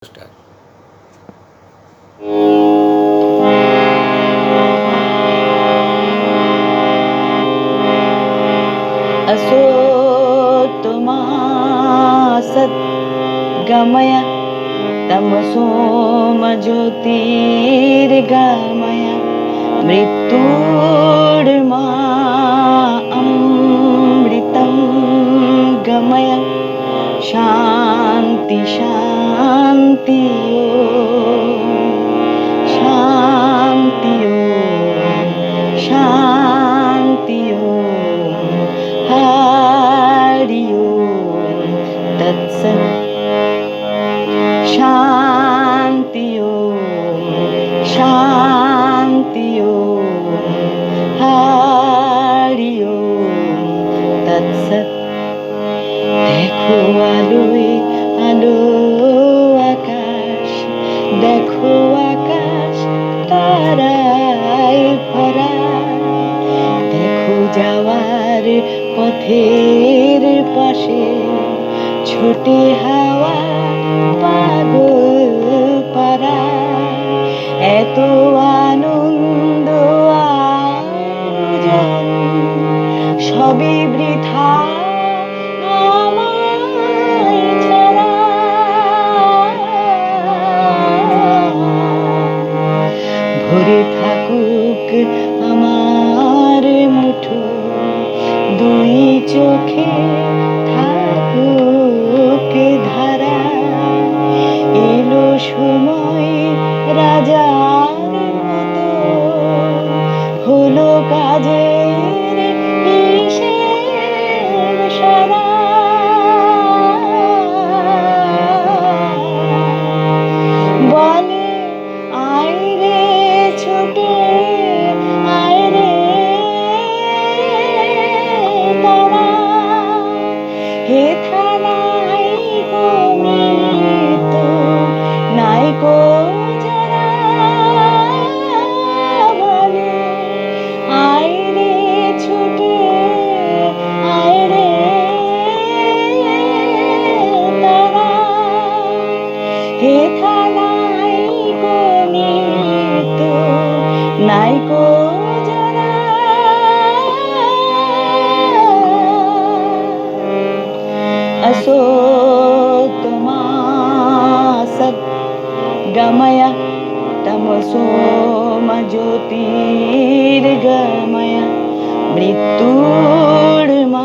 Start. असोतो मा सद्गमय तमसो मा ज्योतिर्गमय मृत्युर्मा अमृतं गमय शान्ति शान्ति शान्ति शान्ति हरि ओम तत्सत् शान्ति शान्ति हरि ओम तत्सत् देखो আলোয় আলো আকাশ দেখো আকাশ তারায় ভরা দেখো যাওয়ার পথের পাশে ছোটে হাওয়া পাগল পারা এত আনন্দ আয়োজন সবই বৃথা আমায় ছাড়া ভরে থাকুক আমার মুঠো দুই চোখে থাকুক ধারা এলো সময় রাজার মতো হলো কাজের হিসেব সারা বলে আয় রে ছুটে আয় রে তারা হেথা নাই গো মৃত নাই গো যারা বলে আয় রে ছুটে আয় রে তারা হেথা নাই গো মৃত নাই গো যারা असोतो मा सद्गमय तमसो मा ज्योतिर्गमय मृत्युर्मा